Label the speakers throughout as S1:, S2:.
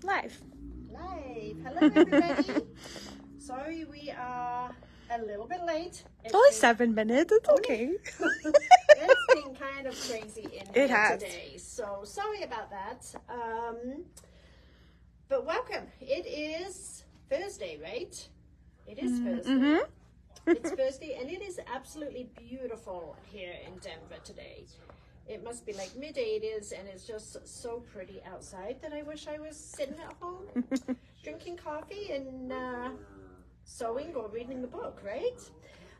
S1: Live.
S2: Hello, everybody. Sorry, we are a little bit late.
S1: Only 7 minutes. It's okay.
S2: It's been kind of crazy in here today, so sorry about that. But welcome. It is Thursday, right? It is Thursday.
S1: Mm-hmm.
S2: It's Thursday, and it is absolutely beautiful here in Denver today. It must be like mid-80s, and it's just so pretty outside that I wish I was sitting at home drinking coffee and sewing or reading a book, right?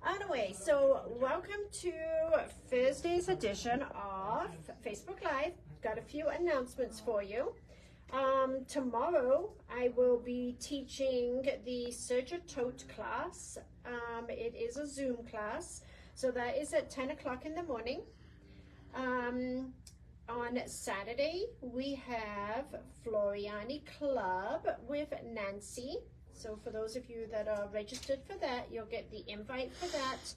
S2: Anyway, so welcome to Thursday's edition of Facebook Live. Got a few announcements for you. Tomorrow I will be teaching the Serger Tote class. It is a Zoom class, so that is at 10 o'clock in the morning. On Saturday we have Floriani Club with Nancy. So for those of you that are registered for that, you'll get the invite for that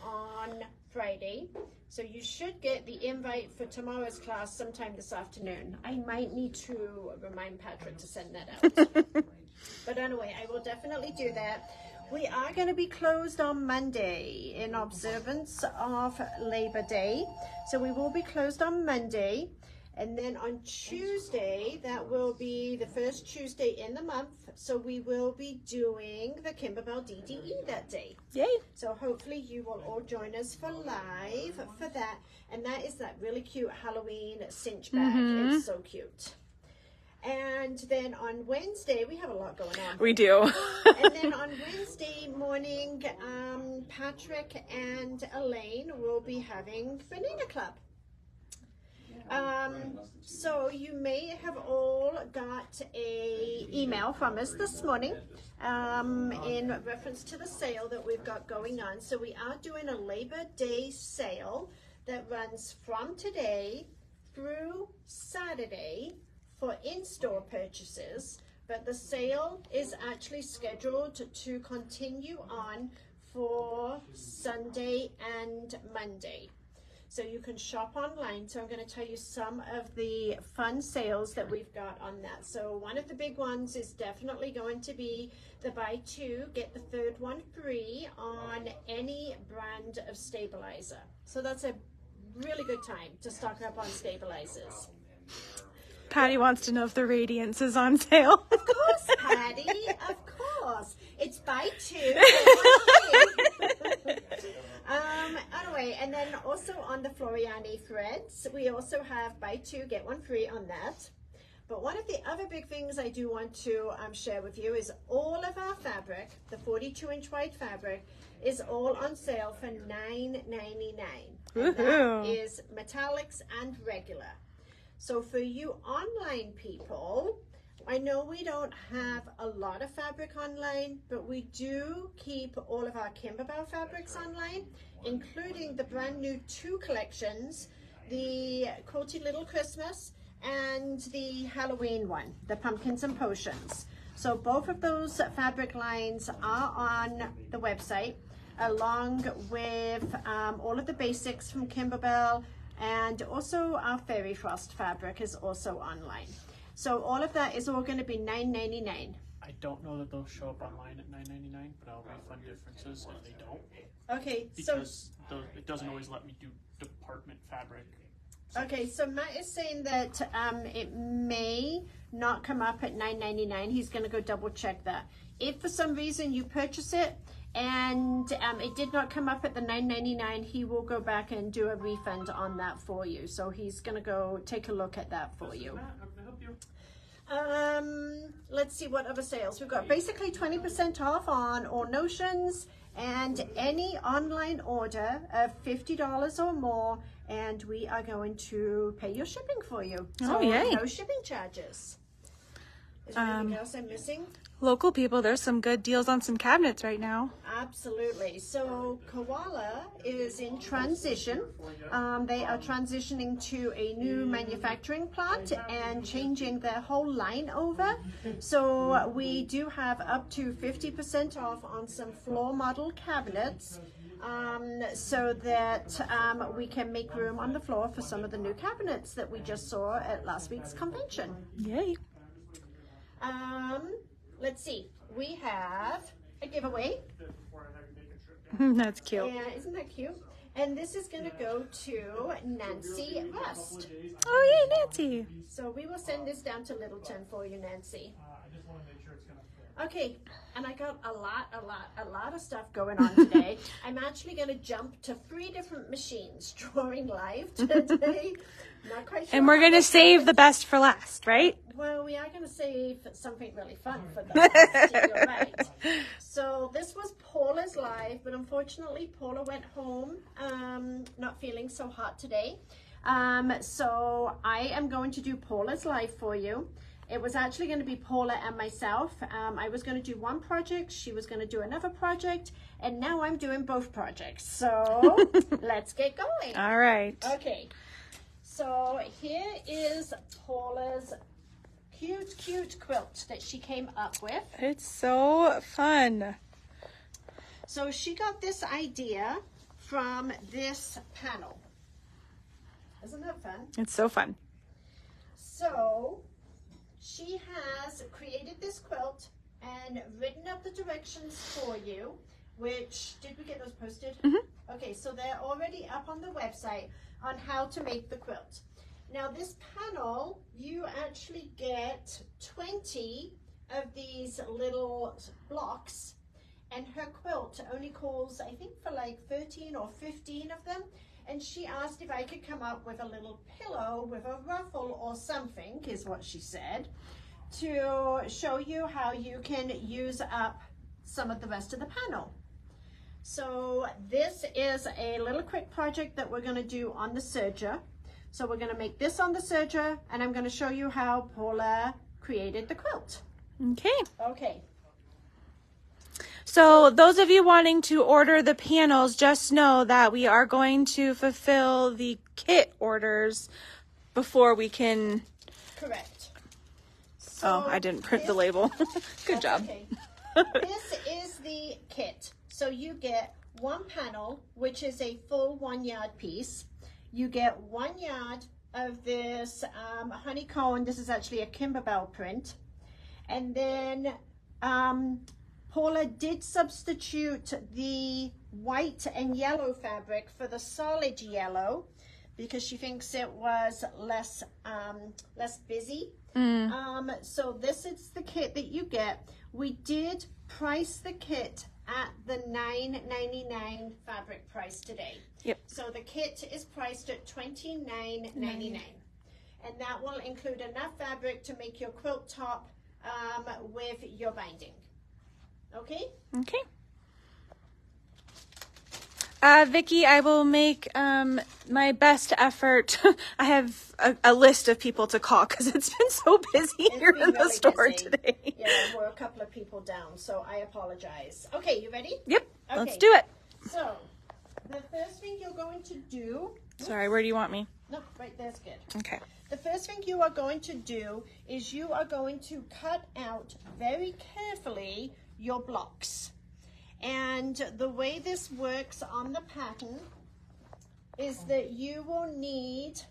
S2: on Friday. So you should get the invite for tomorrow's class sometime this afternoon. I might need to remind Patrick to send that out. But anyway, I will definitely do that. We are going to be closed on Monday in observance of Labor Day. So we will be closed on Monday. And then on Tuesday, that will be the first Tuesday in the month. So we will be doing the Kimberbell DDE that day.
S1: Yay.
S2: So hopefully you will all join us for live for that. And that is that really cute Halloween cinch bag. It's so cute. And then on Wednesday, we have a lot going on.
S1: We do.
S2: And then on Wednesday morning, Patrick and Elaine will be having Banana Club. So you may have all got a email from us this morning in reference to the sale that we've got going on. So we are doing a Labor Day sale that runs from today through Saturday for in-store purchases, but the sale is actually scheduled to continue on for Sunday and Monday. So you can shop online. So I'm going to tell you some of the fun sales that we've got on that. So one of the big ones is definitely going to be the buy two, get the third one free on any brand of stabilizer. So that's a really good time to stock up on stabilizers.
S1: Patty wants to know if the Radiance is on sale.
S2: Of course, Patty. Of course. It's buy two. Anyway, and then also on the Floriani threads, we also have buy two, get one free on that. But one of the other big things I do want to share with you is all of our fabric, the 42-inch wide fabric, is all on sale for $9.99. And that is metallics and regular. So for you online people, I know we don't have a lot of fabric online, but we do keep all of our Kimberbell fabrics online, including the brand new 2 collections, the Quilty Little Christmas and the Halloween one, the Pumpkins and Potions. So both of those fabric lines are on the website, along with all of the basics from Kimberbell, and also our Fairy Frost fabric is also online. So all of that is all going to be $9.99.
S3: I don't know that those show up online at $9.99, but I'll refund differences if they don't.
S2: Okay,
S3: because it doesn't always let me do department fabric.
S2: Okay, so Matt is saying that it may not come up at $9.99. He's going to go double check that. If for some reason you purchase it and it did not come up at the $9.99, he will go back and do a refund on that for you. So he's going to go take a look at that for you. Let's see what other sales we've got. Basically 20% off on all notions and any online order of $50 or more, and we are going to pay your shipping for you. So
S1: yay.
S2: No shipping charges. Is there anything else I'm missing?
S1: Local people, there's some good deals on some cabinets right now.
S2: Absolutely. So Koala is in transition. They are transitioning to a new manufacturing plant and changing their whole line over. So we do have up to 50% off on some floor model cabinets, so that we can make room on the floor for some of the new cabinets that we just saw at last week's convention.
S1: Yay.
S2: Let's see. We have a giveaway.
S1: That's cute.
S2: Yeah, isn't that cute? And this is going to go to Nancy Rust.
S1: Oh, yay, Nancy.
S2: So we will send this down to Littleton for you, Nancy. Okay, and I got a lot of stuff going on today. I'm actually going to jump to 3 different machines drawing live today. Not quite sure.
S1: And we're going to save the best for last, right?
S2: Well, we are going to save something really fun for the last. You're right. So this was Paula's live, but unfortunately Paula went home not feeling so hot today. So I am going to do Paula's live for you. It was actually going to be Paula and myself. I was going to do one project, she was going to do another project, and now I'm doing both projects. So let's get going.
S1: All right.
S2: Okay, so here is Paula's cute quilt that she came up with.
S1: It's so fun.
S2: So she got this idea from this panel. Isn't that fun?
S1: It's so fun.
S2: So she has created this quilt and written up the directions for you, which, did we get those posted?
S1: Mm-hmm.
S2: Okay, so they're already up on the website on how to make the quilt. Now this panel, you actually get 20 of these little blocks, and her quilt only calls, I think, for like 13 or 15 of them. And she asked if I could come up with a little pillow with a ruffle or something, is what she said, to show you how you can use up some of the rest of the panel. So this is a little quick project that we're going to do on the serger. So we're going to make this on the serger, and I'm going to show you how Paula created the quilt.
S1: Okay.
S2: Okay.
S1: So those of you wanting to order the panels, just know that we are going to fulfill the kit orders before we can...
S2: Correct.
S1: Oh, I didn't print the label. Good job.
S2: Okay. This is the kit. So you get one panel, which is a full 1 yard piece. You get 1 yard of this honeycomb. This is actually a Kimberbell print. And then Paula did substitute the white and yellow fabric for the solid yellow because she thinks it was less busy. So this is the kit that you get. We did price the kit at the $9.99 fabric price today.
S1: Yep.
S2: So the kit is priced at $29.99, and that will include enough fabric to make your quilt top with your binding. Okay?
S1: Okay. Vicki, I will make my best effort. I have a list of people to call because it's been so busy here in the store today.
S2: Yeah, we're a couple of people down, so I apologize. Okay, you ready?
S1: Yep,
S2: Okay.
S1: let's do it.
S2: So, the first thing you're going to do...
S1: Sorry, where do you want me?
S2: No, right there's good.
S1: Okay.
S2: The first thing you are going to do is you are going to cut out very carefully your blocks. And the way this works on the pattern is that you will need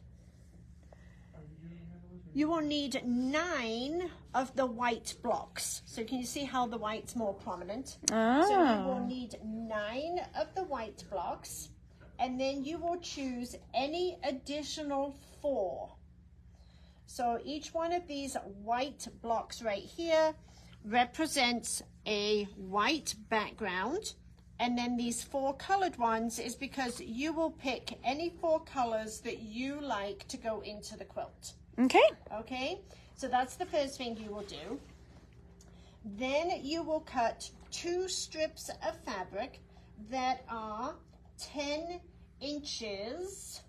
S2: 9 of the white blocks. So can you see how the white's more prominent?
S1: Oh.
S2: So you will need 9 of the white blocks, and then you will choose any additional 4. So each one of these white blocks right here represents a white background, and then these 4 colored ones is because you will pick any 4 colors that you like to go into the quilt.
S1: Okay.
S2: Okay, so that's the first thing you will do. Then you will cut 2 strips of fabric that are 10 inches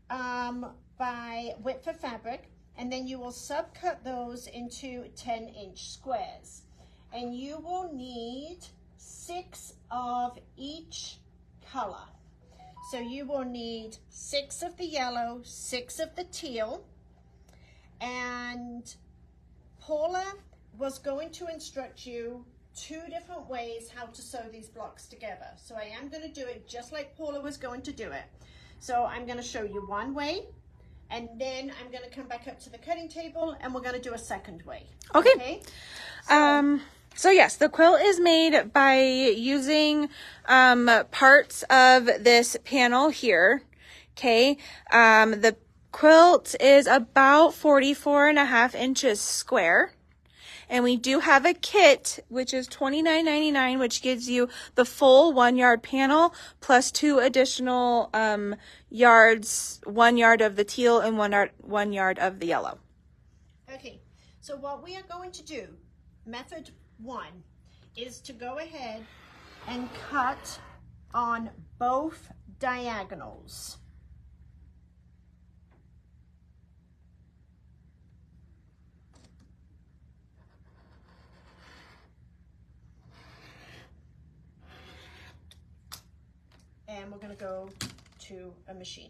S2: by width of fabric, and then you will subcut those into 10-inch squares. And you will need 6 of each color. So you will need 6 of the yellow, 6 of the teal, and Paula was going to instruct you 2 different ways how to sew these blocks together. So I am going to do it just like Paula was going to do it. So I'm going to show you one way, And then I'm going to come back up to the cutting table and we're going to do a second way.
S1: Okay. So yes, the quilt is made by using parts of this panel here. Okay. The quilt is about 44.5 inches square. And we do have a kit, which is $29.99, which gives you the full 1 yard panel plus 2 additional yards, 1 yard of the teal and 1 yard of the yellow.
S2: Okay, so what we are going to do, method 1, is to go ahead and cut on both diagonals. And we're going to go to a machine.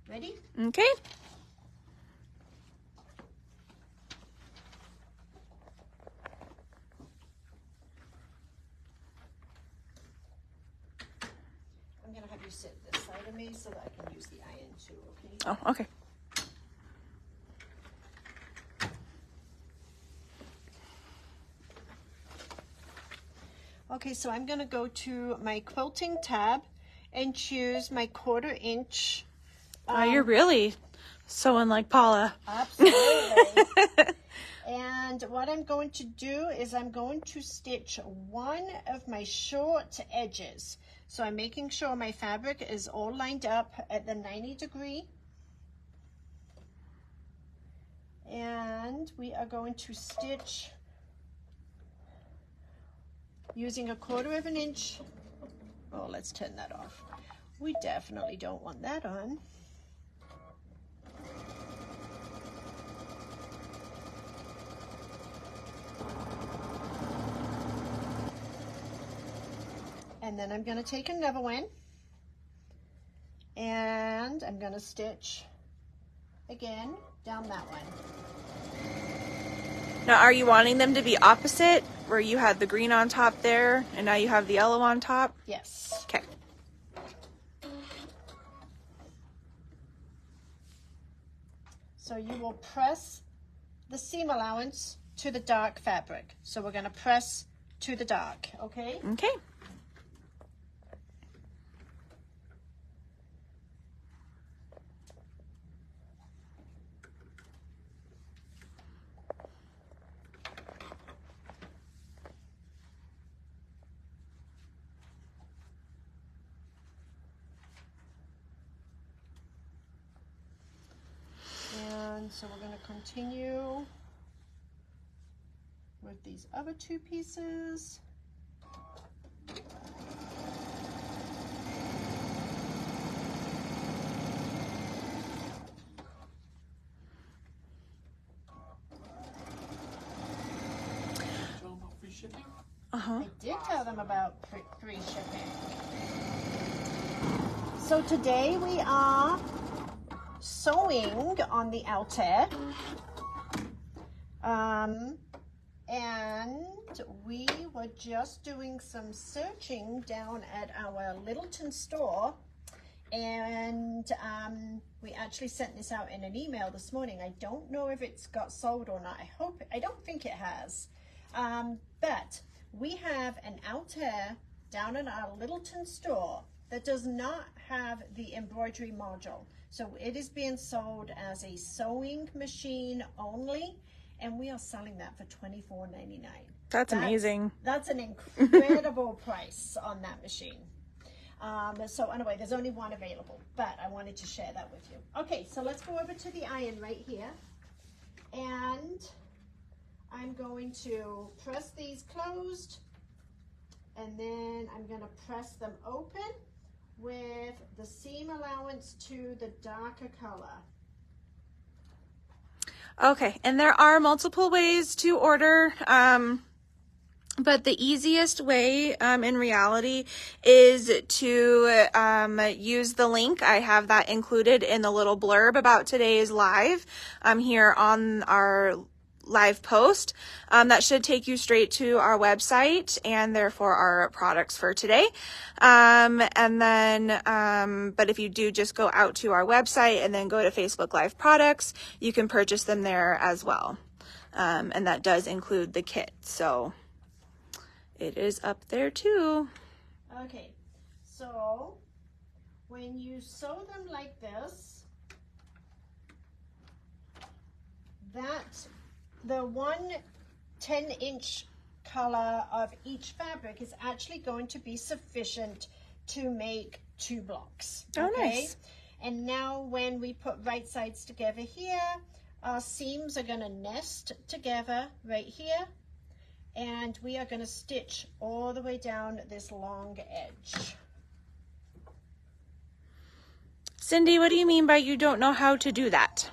S2: Ready?
S1: Okay.
S2: I'm going to have you sit this side of me so that I can use the iron too, okay?
S1: Oh, okay.
S2: Okay, so I'm going to go to my quilting tab and choose my 1/4 inch.
S1: Oh, you're really sewing like Paula.
S2: Absolutely. And what I'm going to do is I'm going to stitch one of my short edges. So I'm making sure my fabric is all lined up at the 90°. And we are going to stitch using 1/4 inch. Oh, let's turn that off. We definitely don't want that on. And then I'm going to take another one and I'm going to stitch again down that one.
S1: Now, are you wanting them to be opposite, where you had the green on top there, and now you have the yellow on top?
S2: Yes.
S1: Okay.
S2: So you will press the seam allowance to the dark fabric. So we're going to press to the dark, okay?
S1: Okay.
S2: And so we're going to continue with these other 2 pieces.
S3: Free shipping?
S1: Uh-huh.
S2: I did tell them about free shipping. So today we are sewing on the outer. And we were just doing some searching down at our Littleton store, and we actually sent this out in an email this morning. I don't know if it's got sold or not. I don't think it has. But we have an outer down in our Littleton store that does not have the embroidery module. So it is being sold as a sewing machine only, and we are selling that for $24.99.
S1: That's amazing.
S2: That's an incredible price on that machine. So anyway, there's only one available, but I wanted to share that with you. Okay, so let's go over to the iron right here. And I'm going to press these closed, and then I'm going to press them open with the seam allowance to the darker color.
S1: Okay, and there are multiple ways to order, but the easiest way in reality is to use the link. I have that included in the little blurb about today's live here on our live post. That should take you straight to our website and therefore our products for today. And then, but if you do just go out to our website and then go to Facebook Live products, you can purchase them there as well. And that does include the kit. So it is up there too.
S2: Okay, so when you sew them like this, the 1 10-inch color of each fabric is actually going to be sufficient to make 2 blocks.
S1: Oh, nice.
S2: And now when we put right sides together here, our seams are going to nest together right here, and we are going to stitch all the way down this long edge.
S1: Cindy, what do you mean by you don't know how to do that?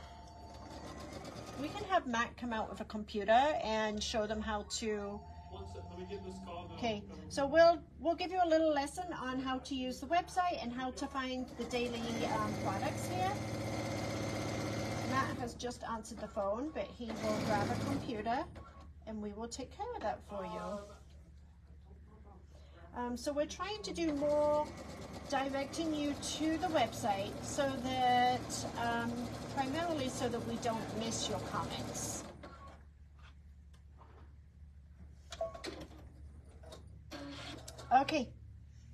S2: We can have Matt come out with a computer and show them how to. Okay, so we'll give you a little lesson on how to use the website and how to find the daily products here. Matt has just answered the phone, but he will grab a computer and we will take care of that for you. So we're trying to do more directing you to the website so that, primarily so that we don't miss your comments. Okay,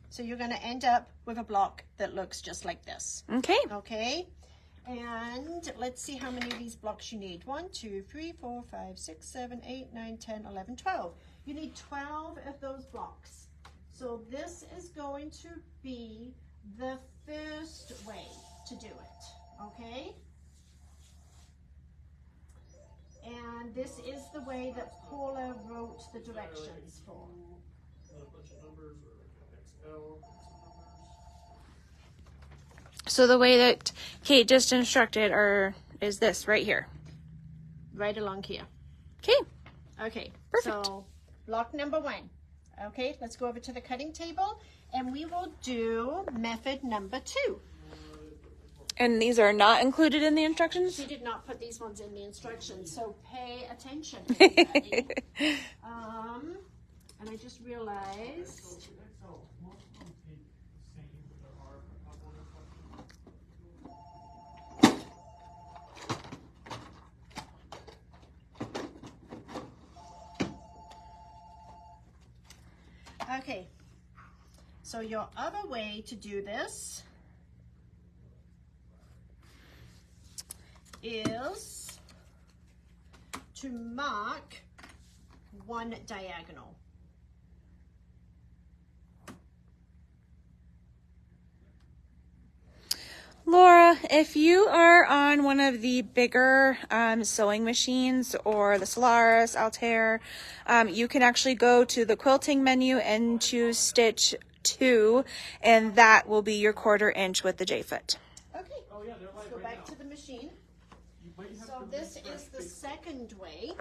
S2: so you're going to end up with a block that looks just like this.
S1: Okay.
S2: Okay, and let's see how many of these blocks you need. 1, 2, 3, 4, 5, 6, 7, 8, 9, 10, 11, 12. You need 12 of those blocks. So this is going to be the first way to do it, okay? And this is the way that Paula wrote the directions for.
S1: So the way that Kate just instructed is this right here.
S2: Right along here.
S1: Okay.
S2: Okay,
S1: Perfect.
S2: So block number 1. Okay, let's go over to the cutting table and we will do method number 2.
S1: And these are not included in the instructions?
S2: She did not put these ones in the instructions, so pay attention, everybody. And I just realized. Okay, so your other way to do this is to mark 1 diagonal.
S1: Laura, if you are on one of the bigger sewing machines or the Solaris, Altair, you can actually go to the quilting menu and choose stitch 2, and that will be your 1/4 inch with the J-foot.
S2: Okay, let's go back to the machine. So this is the second way.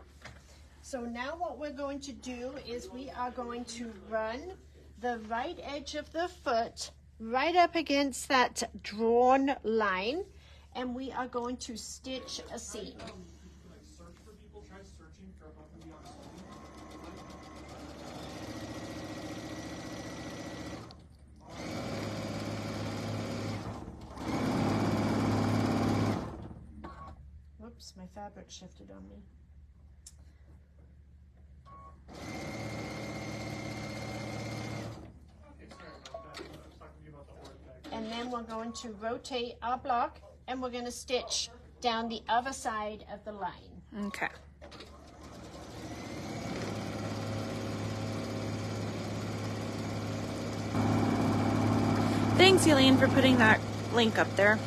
S2: So now what we're going to do is we are going to run the right edge of the foot right up against that drawn line, and we are going to stitch a seam. Whoops, my fabric shifted on me. And then we're going to rotate our block and we're going to stitch down the other side of the line.
S1: Okay. Thanks, Eileen, for putting that link up there.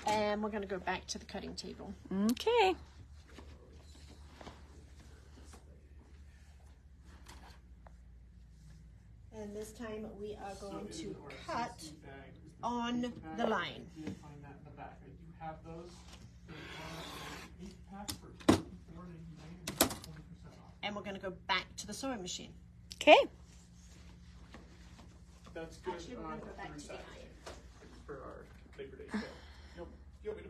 S2: And we're going to go back to the cutting table.
S1: Okay.
S2: And this time we are going to cut on the line. And we're going to go back to the sewing machine.
S1: Okay.
S3: That's good.
S2: Actually, we're going to go back to the iron.
S3: For our Labor Day sale. You want me to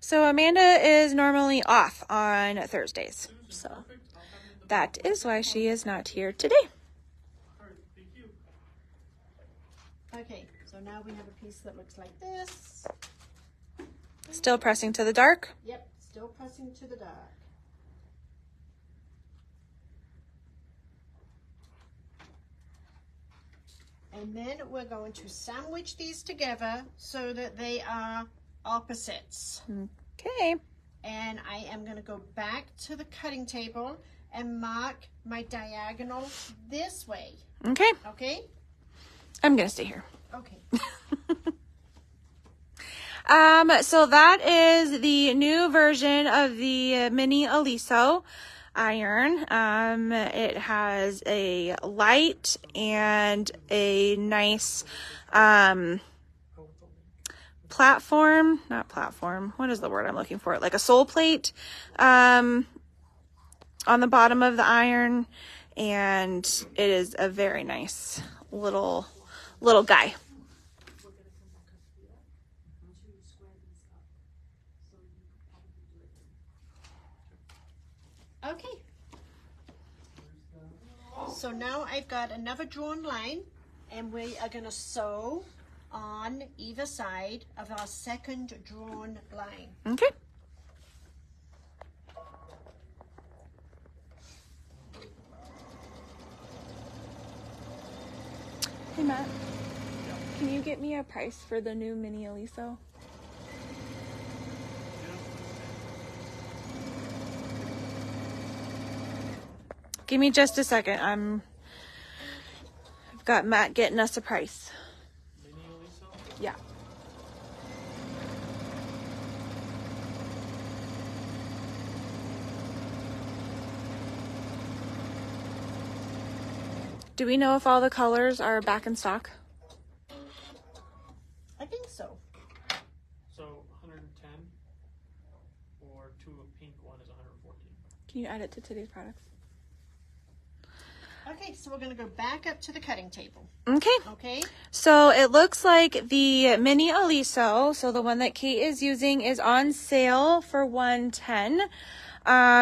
S1: So Amanda is normally off on Thursdays. So that is why she is not here today.
S2: Okay, so now we have a piece that looks like this.
S1: Still pressing to the dark.
S2: Yep, still pressing to the dark. And then we're going to sandwich these together so that they are opposites.
S1: Okay.
S2: And I am going to go back to the cutting table and mark my diagonal this way.
S1: Okay.
S2: Okay?
S1: I'm going to stay here.
S2: Okay.
S1: So that is the new version of the mini Aliso iron. It has a light and a nice not platform. What is the word I'm looking for? Like a sole plate on the bottom of the iron, and it is a very nice little guy.
S2: Okay. So now I've got another drawn line, and we are going to sew on either side of our second drawn line.
S1: Okay. Hey Matt, can you get me a price for the new mini Aliso? Give me just a second. I've got Matt getting us a price. Yeah. Do we know if all the colors are back in stock?
S2: I think so.
S3: So 110 or two of pink, one is 114.
S1: Can you add it to today's products?
S2: Okay, so we're going to go back up to the cutting table.
S1: Okay.
S2: Okay?
S1: So it looks like the mini Aliso, so the one that Kate is using, is on sale for $110.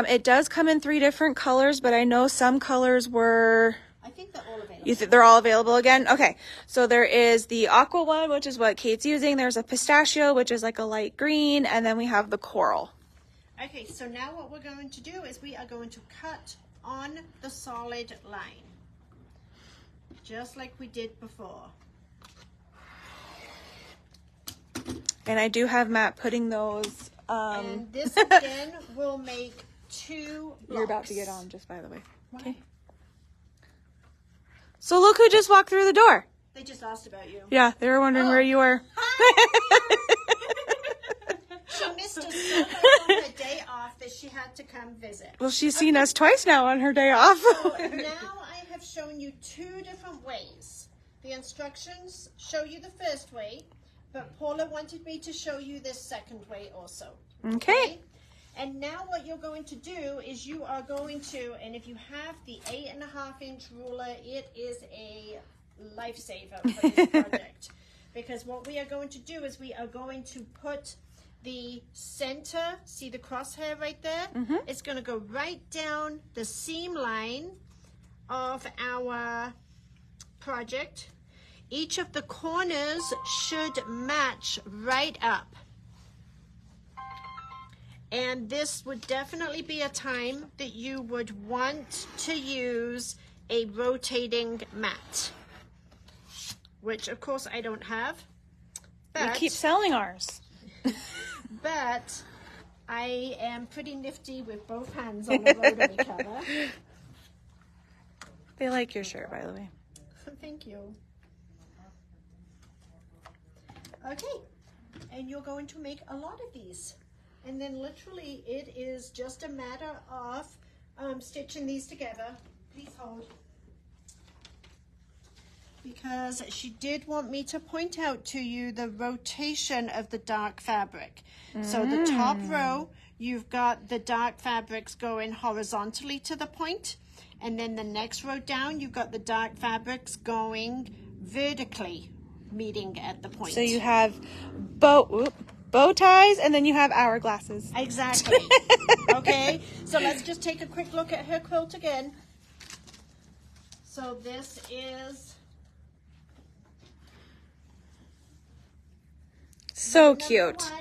S1: It does come in 3 different colors, but I know some colors were...
S2: I think they're all available.
S1: You think they're all available again? Okay. So there is the aqua one, which is what Kate's using. There's a pistachio, which is like a light green, and then we have the coral.
S2: Okay, so now what we're going to do is we are going to cut on the solid line, just like we did before.
S1: And I do have Matt putting those.
S2: And this again will make 2 blocks.
S1: You're about to get on, just by the way.
S2: Why?
S1: Okay. So look who just walked through the door.
S2: They just asked about you.
S1: Yeah, they were wondering where you were.
S2: She missed us so much on her day off that she had to come visit.
S1: Well, she's seen us twice now on her day off.
S2: So now I have shown you 2 different ways. The instructions show you the first way, but Paula wanted me to show you this second way also.
S1: Okay.
S2: And now what you're going to do is you are going to, and if you have the 8.5-inch ruler, it is a lifesaver for this project. Because what we are going to do is we are going to put the center, see the crosshair right there?
S1: Mm-hmm.
S2: It's going to go right down the seam line of our project. Each of the corners should match right up. And this would definitely be a time that you would want to use a rotating mat, which of course I don't have.
S1: We
S2: But,
S1: keep selling ours.
S2: but I am pretty nifty with both hands on the rotary cover.
S1: They like your shirt, by the way.
S2: Thank you. Okay, and you're going to make a lot of these. And then literally it is just a matter of stitching these together. Please hold. Because she did want me to point out to you the rotation of the dark fabric. So the top row, you've got the dark fabrics going horizontally to the point. And then the next row down, you've got the dark fabrics going vertically, meeting at the point.
S1: So you have both. bow ties, and then you have hourglasses.
S2: Exactly. Okay, so let's just take a quick look at her quilt again. So this is
S1: So
S2: number
S1: cute.
S2: 1.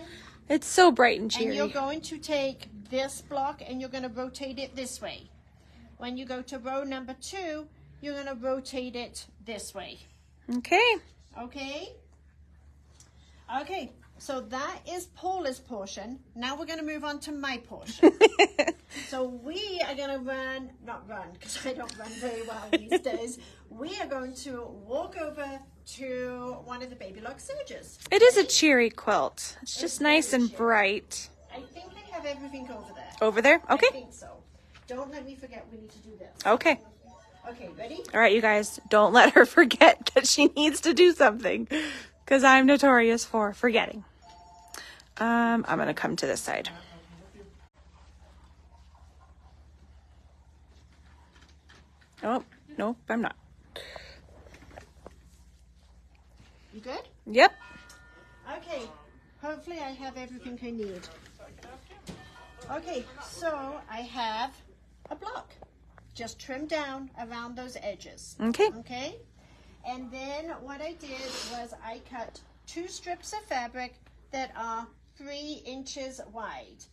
S1: It's so bright and
S2: And you're
S1: cheery.
S2: going to take this block and you're going to rotate it this way. When you go to row number 2, you're going to rotate it this way.
S1: Okay.
S2: Okay? Okay, so that is Paula's portion. Now we're going to move on to my portion. So we are going to not run, because I don't run very well these days. We are going to walk over to one of the Baby Lock serges.
S1: It is a cheery quilt. It's just nice
S2: very
S1: and
S2: cheery.
S1: bright.
S2: I think they have everything over there.
S1: Over there? Okay.
S2: I think so. Don't let me forget we need to do this.
S1: Okay.
S2: Okay, ready?
S1: All right, you guys, don't let her forget that she needs to do something, because I'm notorious for forgetting. I'm going to come to this side. Oh, nope, I'm not.
S2: You good?
S1: Yep.
S2: Okay, hopefully I have everything I need. Okay, so I have a block. Just trim down around those edges.
S1: Okay.
S2: Okay? And then what I did was I cut 2 strips of fabric that are 3 inches wide.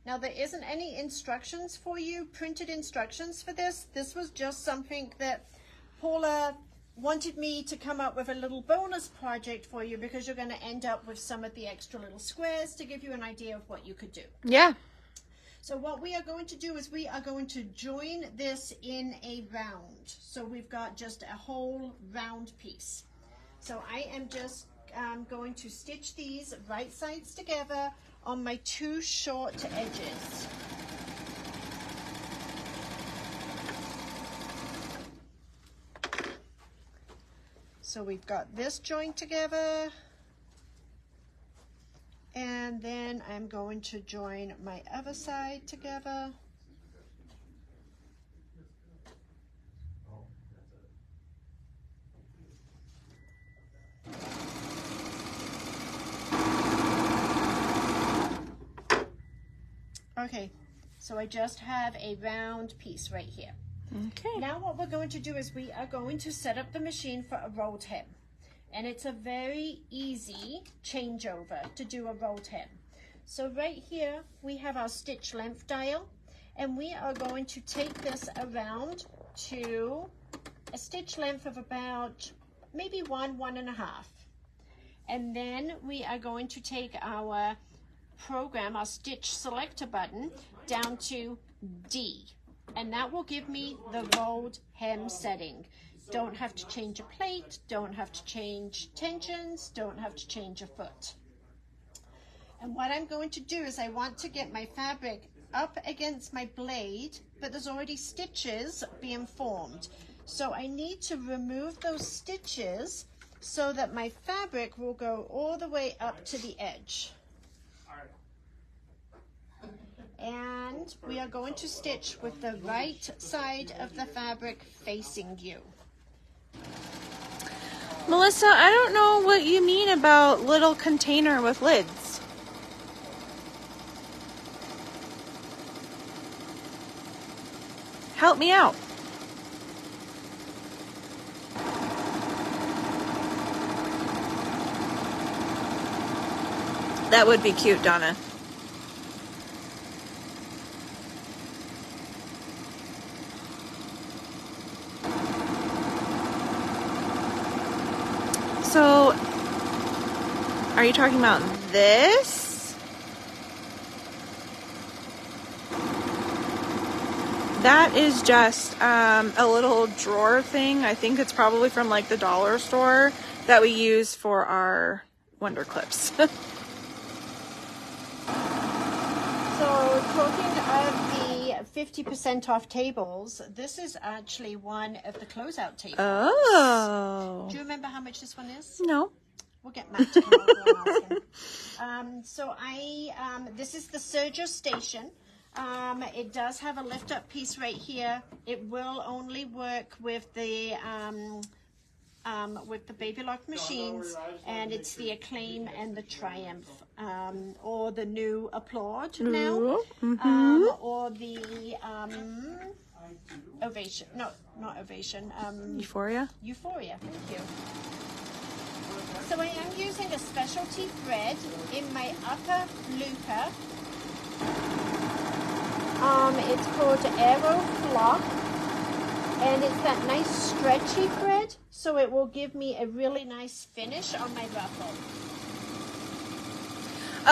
S2: Now there isn't any instructions for you, printed instructions for this. This was just something that Paula wanted me to come up with a little bonus project for you, because you're going to end up with some of the extra little squares to give you an idea of what you could do.
S1: Yeah.
S2: So what we are going to do is we are going to join this in a round. So we've got just a whole round piece. So I am just going to stitch these right sides together on my 2 short edges. So we've got this joined together. And then I'm going to join my other side together. Okay, so I just have a round piece right here.
S1: Okay.
S2: Now what we're going to do is we are going to set up the machine for a rolled hem. And it's a very easy changeover to do a rolled hem. So right here we have our stitch length dial, and we are going to take this around to a stitch length of about maybe 1.5. And then we are going to take our program, our stitch selector button, down to D. And that will give me the rolled hem setting. Don't have to change a plate, don't have to change tensions, don't have to change a foot. And what I'm going to do is I want to get my fabric up against my blade, but there's already stitches being formed. So I need to remove those stitches so that my fabric will go all the way up to the edge. And we are going to stitch with the right side of the fabric facing you.
S1: Melissa, I don't know what you mean about little container with lids. Help me out. That would be cute, Donna. So, are you talking about this? That is just a little drawer thing. I think it's probably from like the dollar store that we use for our Wonder Clips.
S2: So talking of the 50% off tables, this is actually one of the closeout tables.
S1: Oh.
S2: Do you remember how much this one is?
S1: No.
S2: We'll get Matt to come over and ask him. So this is the serger station. It does have a lift up piece right here. It will only work with the with the Baby Lock machines, and it's the Acclaim and the Triumph, or the new Applaud now, or the Ovation. No, not Ovation.
S1: Euphoria.
S2: Euphoria. Thank you. So I am using a specialty thread in my upper looper. It's called Aero Flock, and it's that nice stretchy thread, so it will give me a really nice finish on my ruffle.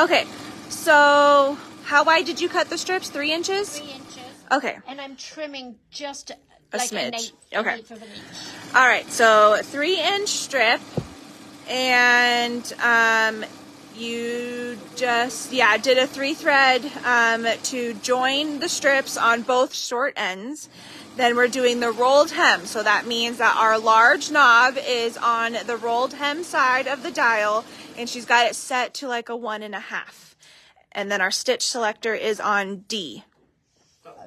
S1: Okay, so how wide did you cut the strips? 3 inches?
S2: 3 inches.
S1: Okay.
S2: And I'm trimming just
S1: A
S2: like
S1: smidge.
S2: an
S1: Okay.
S2: eighth of an inch.
S1: All right, so 3-inch strip, and you just, did a 3-thread to join the strips on both short ends. Then we're doing the rolled hem, so that means that our large knob is on the rolled hem side of the dial, and she's got it set to like a 1.5. And then our stitch selector is on D.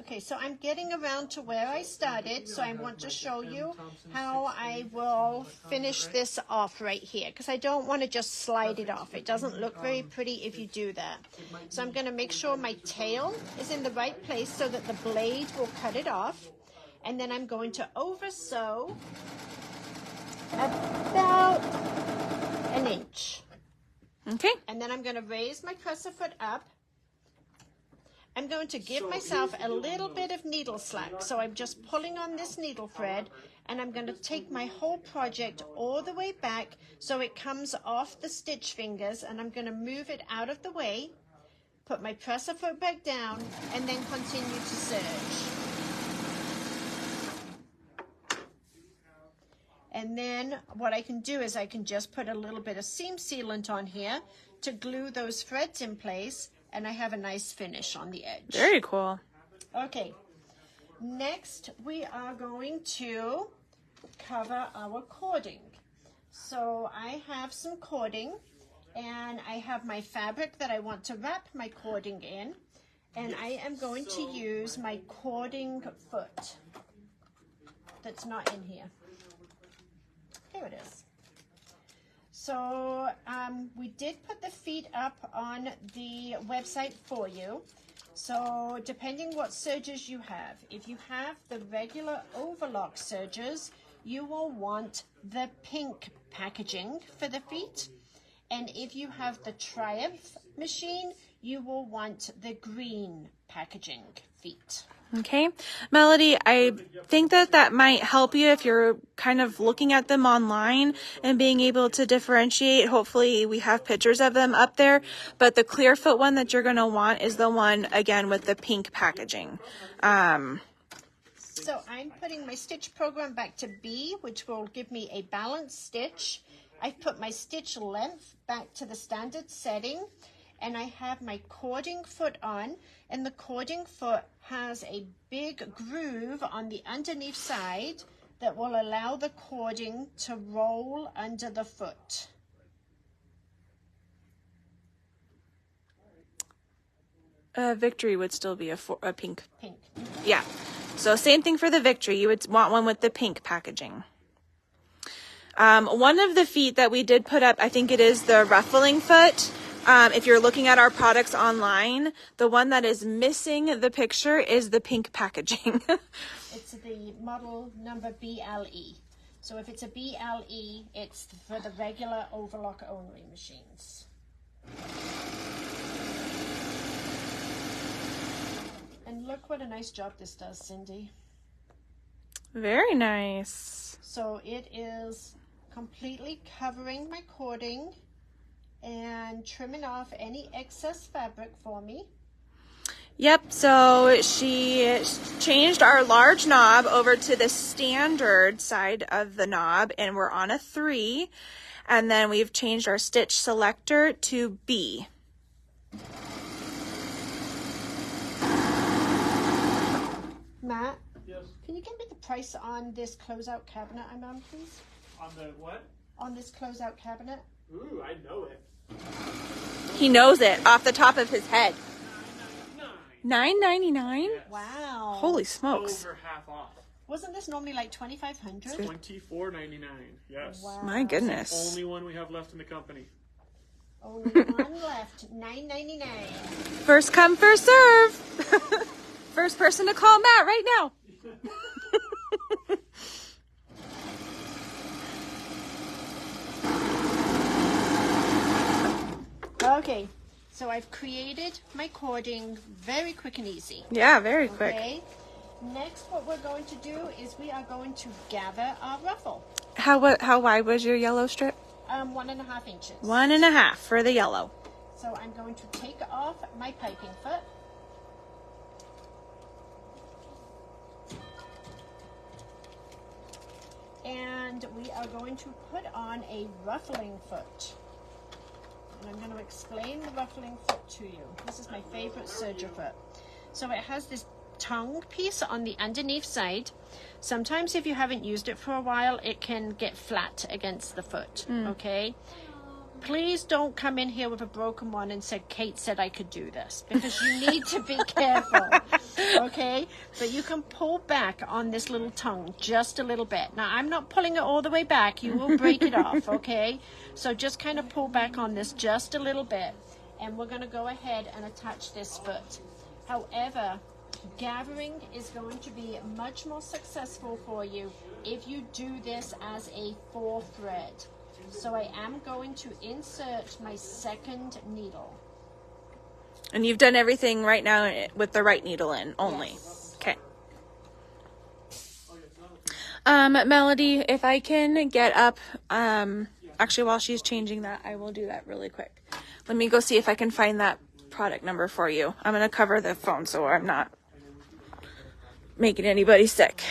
S2: Okay, so I'm getting around to where I started, so I want to show you how I will finish this off right here, because I don't want to just slide it off. It doesn't look very pretty if you do that. So I'm going to make sure my tail is in the right place so that the blade will cut it off. And then I'm going to over sew about an inch.
S1: Okay.
S2: And then I'm going to raise my presser foot up. I'm going to give myself a little bit of needle slack. So I'm just pulling on this needle thread, and I'm going to take my whole project all the way back so it comes off the stitch fingers, and I'm going to move it out of the way, put my presser foot back down, and then continue to serge. And then what I can do is I can just put a little bit of seam sealant on here to glue those threads in place, and I have a nice finish on the edge.
S1: Very cool.
S2: Okay, next we are going to cover our cording. So I have some cording, and I have my fabric that I want to wrap my cording in, and I am going to use my cording foot that's not in here. Here it is. So we did put the feet up on the website for you. So depending what sergers you have, if you have the regular overlock sergers, you will want the pink packaging for the feet. And if you have the Triumph machine, you will want the green packaging feet.
S1: Okay, Melody, I think that might help you if you're kind of looking at them online and being able to differentiate. Hopefully we have pictures of them up there, but the clear foot one that you're going to want is the one, again, with the pink packaging.
S2: So I'm putting my stitch program back to B, which will give me a balanced stitch. I've put my stitch length back to the standard setting, and I have my cording foot on, and the cording foot has a big groove on the underneath side that will allow the cording to roll under the foot.
S1: Victory would still be a pink.
S2: Pink.
S1: Yeah, so same thing for the Victory. You would want one with the pink packaging. One of the feet that we did put up, I think it is the ruffling foot. If you're looking at our products online, the one that is missing the picture is the pink packaging.
S2: It's the model number BLE. So if it's a BLE, it's for the regular overlock only machines. And look what a nice job this does, Cindy.
S1: Very nice.
S2: So it is completely covering my cording and trimming off any excess fabric for me.
S1: Yep, so she changed our large knob over to the standard side of the knob, and we're on a 3. And then we've changed our stitch selector to B.
S2: Matt,
S3: Yes.
S2: can you give me the price on this closeout cabinet I'm on, please?
S3: On the what?
S2: On this closeout cabinet?
S3: Ooh, I know it.
S1: He knows it off the top of his head.
S3: $9.99.
S1: $9.99?
S2: Wow.
S1: Holy smokes.
S3: Over half off.
S2: Wasn't this normally like $2,500?
S3: $24.99. Yes.
S2: Wow.
S1: My goodness.
S3: Only one we have left in the company.
S2: Only one left. $9.99.
S1: First come, first serve. First person to call Matt right now.
S2: Okay, so I've created my cording very quick and easy.
S1: Yeah, very quick.
S2: Okay. Next, what we're going to do is we are going to gather our ruffle.
S1: How wide was your yellow strip?
S2: 1.5 inches.
S1: 1.5 for the yellow.
S2: So I'm going to take off my piping foot. And we are going to put on a ruffling foot. And I'm going to explain the ruffling foot to you. This is my favorite serger foot. So it has this tongue piece on the underneath side. Sometimes if you haven't used it for a while, it can get flat against the foot, okay? Please don't come in here with a broken one and say, Kate said I could do this, because you need to be careful, okay? But you can pull back on this little tongue just a little bit. Now, I'm not pulling it all the way back. You will break it off, okay? So just kind of pull back on this just a little bit, and we're going to go ahead and attach this foot. However, gathering is going to be much more successful for you if you do this as a 4-thread. So I am going to insert my second needle.
S1: And you've done everything right now with the right needle in only.
S2: Yes.
S1: Okay. Melody, if I can get up, actually while she's changing that, I will do that really quick. Let me go see if I can find that product number for you. I'm going to cover the phone so I'm not making anybody sick.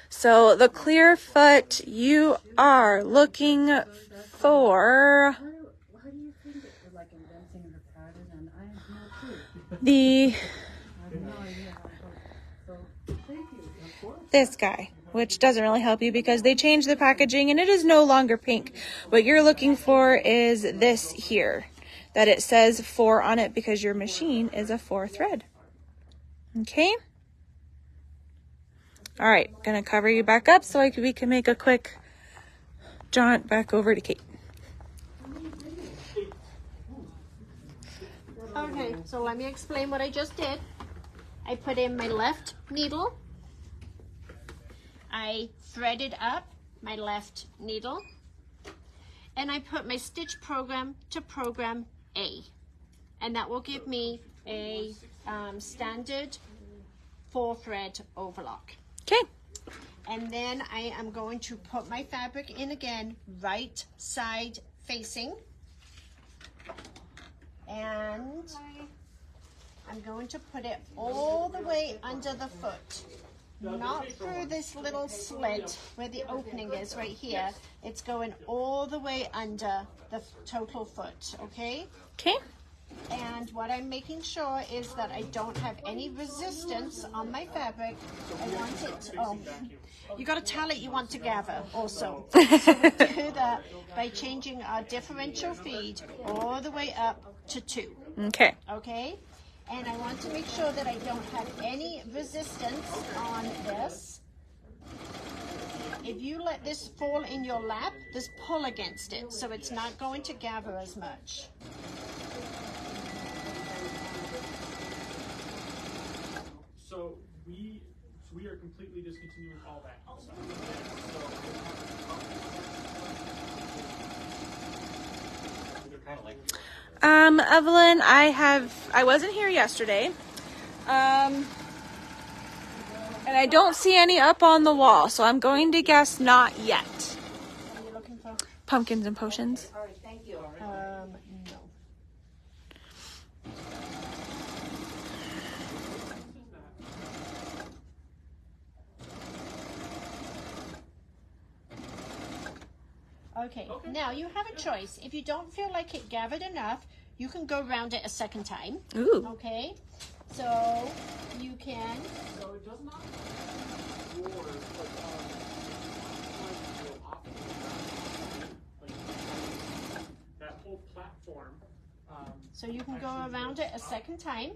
S1: So the clear foot, you are looking for this guy, which doesn't really help you because they changed the packaging and it is no longer pink. What you're looking for is this here, that it says 4 on it because your machine is a 4-thread. Okay. All right, gonna cover you back up so we can make a quick jaunt back over to Kate.
S2: Okay, so let me explain what I just did. I put in my left needle. I threaded up my left needle. And I put my stitch program to program A. And that will give me a standard 4-thread overlock.
S1: Okay.
S2: And then I am going to put my fabric in again, right side facing. And I'm going to put it all the way under the foot. Not through this little slit where the opening is right here. It's going all the way under the total foot, okay?
S1: Okay.
S2: And what I'm making sure is that I don't have any resistance on my fabric. I want it to, oh, you got to tell it you want to gather also. So we do that by changing our differential feed all the way up to 2.
S1: Okay.
S2: Okay? And I want to make sure that I don't have any resistance on this. If you let this fall in your lap, there's pull against it, so it's not going to gather as much.
S3: So we are completely discontinuing all that.
S1: Evelyn, I wasn't here yesterday. And I don't see any up on the wall, so I'm going to guess not yet.
S2: What are you looking for?
S1: Pumpkins and potions.
S2: All right, thank you. No. Okay, now you have a choice. If you don't feel like it gathered enough, you can go around it a second time.
S1: Ooh.
S2: Okay, so you can.
S3: So it does not yours, that whole platform.
S2: So you can go around it a second time.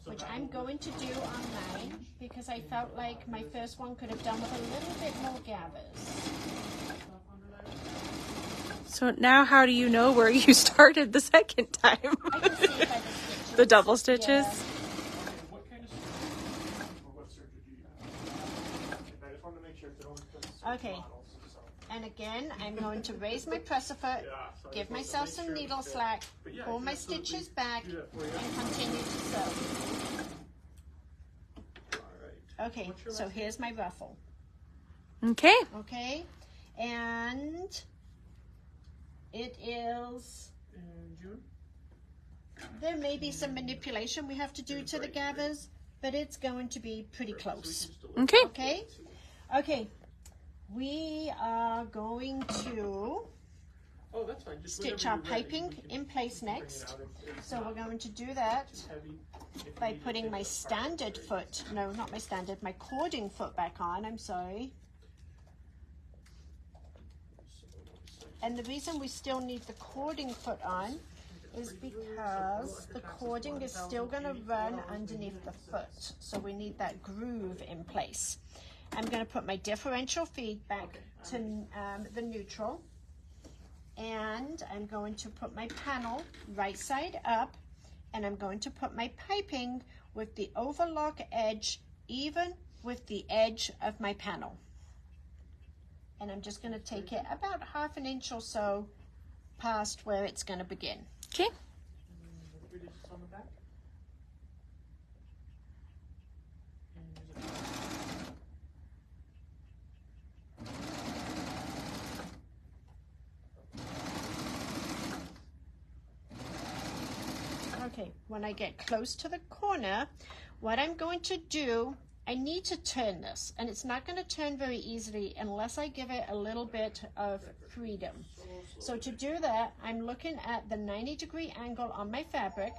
S2: which I'm going to do on mine because I felt like my first one could have done with a little bit more gathers.
S1: So now how do you know where you started the second time?
S2: I can see by the stitches.
S1: The double stitches?
S2: Yeah.
S3: What kind of surgery or what surgery do you have? I just want to make sure if they don't fit
S2: Okay.
S3: models, so.
S2: And again, I'm going to raise my presser foot, give myself some needle slack, pull my stitches back, and continue to sew. Okay, so here's my ruffle.
S1: Okay.
S2: Okay, and it is,
S3: In June?
S2: there may be some manipulation we have to do to the gathers, but it's going to be pretty close.
S1: Okay.
S2: Okay? Okay, we are going to
S3: Oh, that's fine. Just
S2: stitch
S3: whenever
S2: our
S3: you're ready,
S2: piping
S3: we can
S2: in place
S3: bring it
S2: next.
S3: out. It's
S2: So
S3: not
S2: we're going to do that
S3: heavy. If you
S2: by
S3: need to
S2: putting
S3: take
S2: my
S3: it apart,
S2: standard
S3: it's very
S2: foot, no, not my standard, my cording foot back on, I'm sorry. And the reason we still need the cording foot on is because the cording is still going to run underneath the foot. So we need that groove in place. I'm going to put my differential feed back to the neutral. And I'm going to put my panel right side up. And I'm going to put my piping with the overlock edge even with the edge of my panel. And I'm just going to take it about 1/2 inch or so past where it's going to begin.
S1: Okay.
S3: on the back.
S2: Okay, when I get close to the corner, what I'm going to do, I need to turn this, and it's not going to turn very easily unless I give it a little bit of freedom. So to do that, I'm looking at the 90-degree angle on my fabric.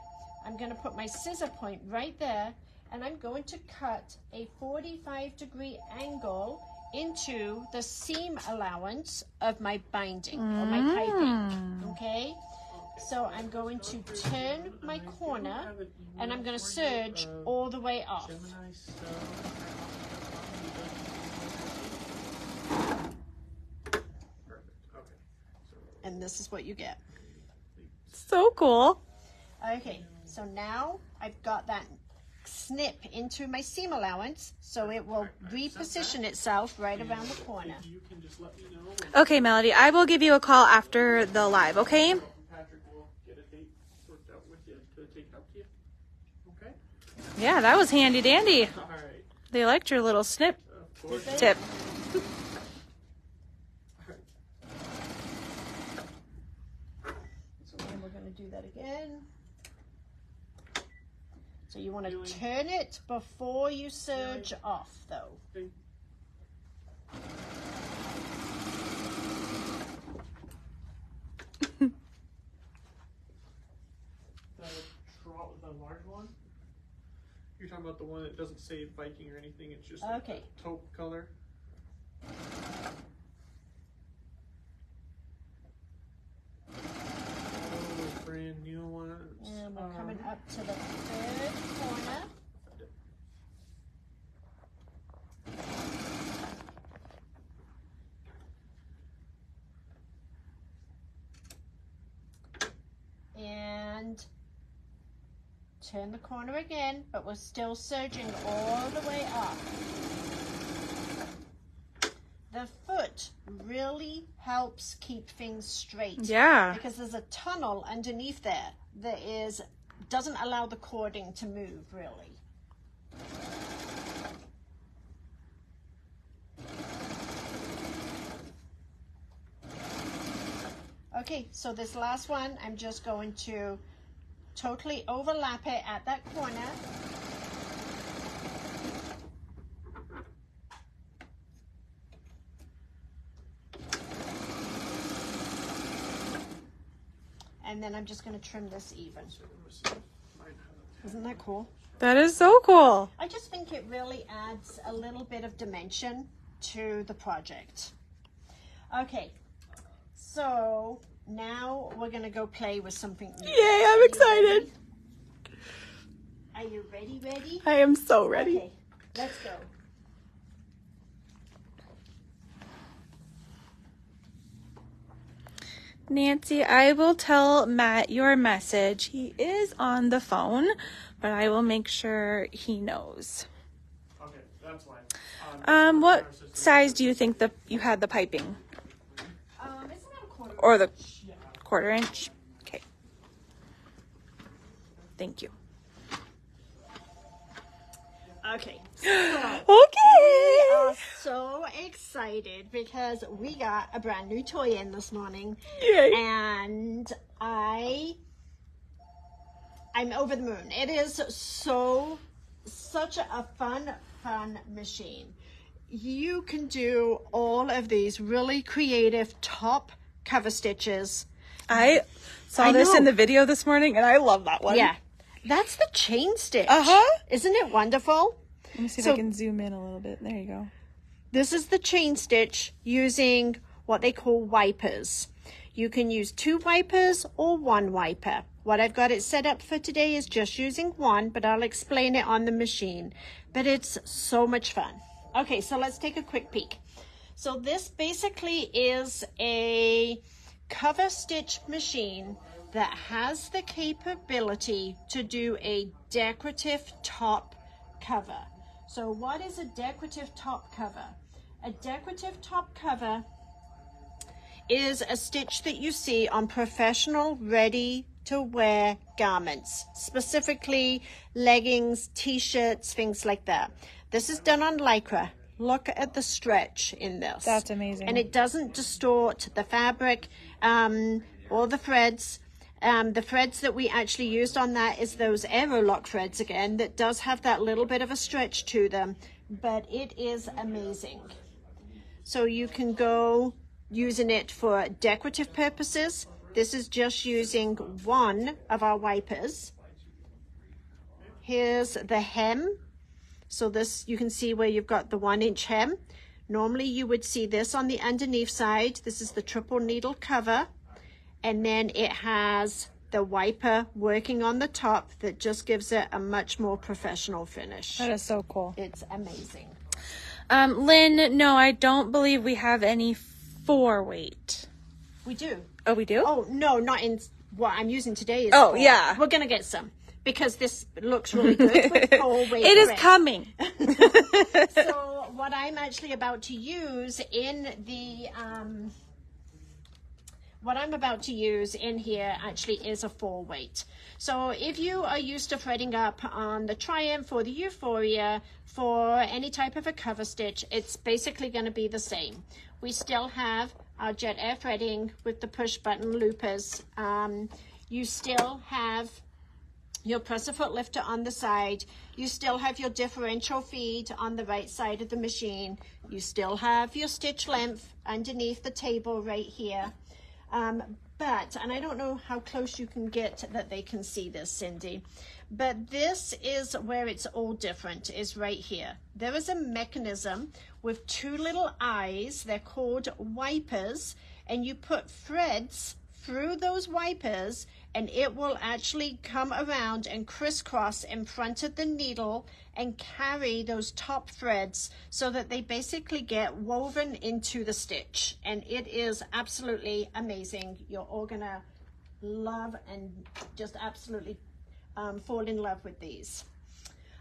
S2: I'm going to put my scissor point right there, and I'm going to cut a 45-degree angle into the seam allowance of my binding or my piping, okay? So I'm going to turn my corner and I'm going to serge all the way off. And this is what you get.
S1: So cool.
S2: Okay, so now I've got that snip into my seam allowance, so it will reposition itself right around the corner.
S3: You can just let me know.
S1: Okay, Melody, I will give you a call after the live, okay?
S3: Patrick will get a date worked out with you to take it up to you. Okay?
S1: Yeah, that was handy dandy.
S3: All right.
S1: They liked your little snip
S3: Of course.
S1: tip.
S2: So then we're going to do that again. So you want to turn it before you serge off, though.
S3: Okay. The large one? You're talking about the one that doesn't say Viking or anything, it's just like
S2: Okay.
S3: the taupe color? Oh, brand new ones.
S2: And we're coming up to the third corner. And turn the corner again, but we're still serging all the way up. The foot really helps keep things straight.
S1: Yeah.
S2: Because there's a tunnel underneath there that doesn't allow the cording to move, really. Okay, so this last one, I'm just going to totally overlap it at that corner. And then I'm just going to trim this even. Isn't that cool?
S1: That is so cool.
S2: I just think it really adds a little bit of dimension to the project. Okay, so now we're going to go play with something new.
S1: Yay, I'm excited.
S2: Are you ready? Ready?
S1: I am so ready.
S2: Okay, let's go.
S1: Nancy, I will tell Matt your message. He is on the phone, but I will make sure he knows.
S3: Okay, that's fine.
S1: What size do you think you had the piping?
S2: Isn't that a quarter?
S1: Or the 1/4 inch? Okay. Thank you.
S2: Okay.
S1: Okay.
S2: We are so excited because we got a brand new toy in this morning.
S1: Yay.
S2: And I'm over the moon. It is such a fun machine. You can do all of these really creative top cover stitches.
S1: I saw this in the video this morning and I love that one.
S2: Yeah. That's the chain stitch.
S1: Uh-huh.
S2: Isn't it wonderful?
S1: Let me see if I can zoom in a little bit. There you go.
S2: This is the chain stitch using what they call wipers. You can use 2 wipers or 1 wiper. What I've got it set up for today is just using 1, but I'll explain it on the machine. But it's so much fun. Okay, so let's take a quick peek. So this basically is a cover stitch machine that has the capability to do a decorative top cover. So what is a decorative top cover? A decorative top cover is a stitch that you see on professional ready-to-wear garments, specifically leggings, t-shirts, things like that. This is done on Lycra. Look at the stretch in this.
S1: That's amazing.
S2: And it doesn't distort the fabric or the threads. The threads that we actually used on that is those Aerolock threads again, that does have that little bit of a stretch to them, but it is amazing. So you can go using it for decorative purposes. This is just using 1 of our wipers. Here's the hem. So this, you can see where you've got the 1-inch hem. Normally you would see this on the underneath side. This is the triple needle cover. And then it has the wiper working on the top that just gives it a much more professional finish.
S1: That is so cool.
S2: It's amazing.
S1: Lynn, no, I don't believe we have any 4-weight.
S2: We do.
S1: Oh, we do?
S2: Oh, no, not in what I'm using today. Is
S1: Oh,
S2: 4.
S1: yeah.
S2: We're going to get some because this looks really good with 4-weight.
S1: It is coming.
S2: So what I'm actually about to use in the... what I'm about to use in here actually is a 4-weight. So if you are used to threading up on the Triumph or the Euphoria for any type of a cover stitch, it's basically going to be the same. We still have our jet air threading with the push button loopers. You still have your presser foot lifter on the side. You still have your differential feed on the right side of the machine. You still have your stitch length underneath the table right here. But, and I don't know how close you can get that they can see this, Cindy, but this is where it's all different, is right here. There is a mechanism with 2 little eyes. They're called wipers, and you put threads through those wipers and it will actually come around and crisscross in front of the needle and carry those top threads so that they basically get woven into the stitch. And it is absolutely amazing. You're all gonna love and just absolutely fall in love with these.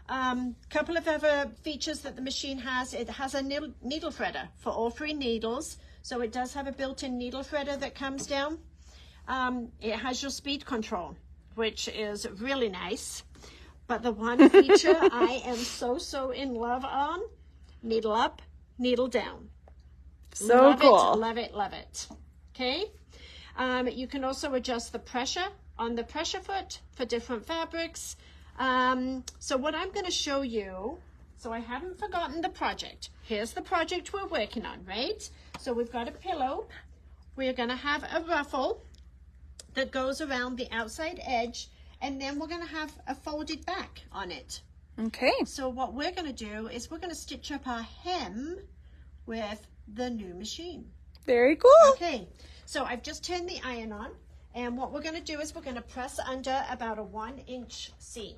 S2: Couple of other features that the machine has. It has a needle threader for all 3 needles. So it does have a built-in needle threader that comes down. It has your speed control, which is really nice. But the one feature I am so in love on, needle up, needle down.
S1: So
S2: love
S1: cool.
S2: It, love it, love it. Okay. You can also adjust the pressure on the pressure foot for different fabrics. So what I'm going to show you, so I haven't forgotten the project. Here's the project we're working on, right? So we've got a pillow. We're going to have a ruffle that goes around the outside edge, and then we're going to have a folded back on it.
S1: Okay.
S2: So what we're going to do is we're going to stitch up our hem with the new machine.
S1: Very cool.
S2: Okay, so I've just turned the iron on, and what we're going to do is we're going to press under about a 1-inch seam.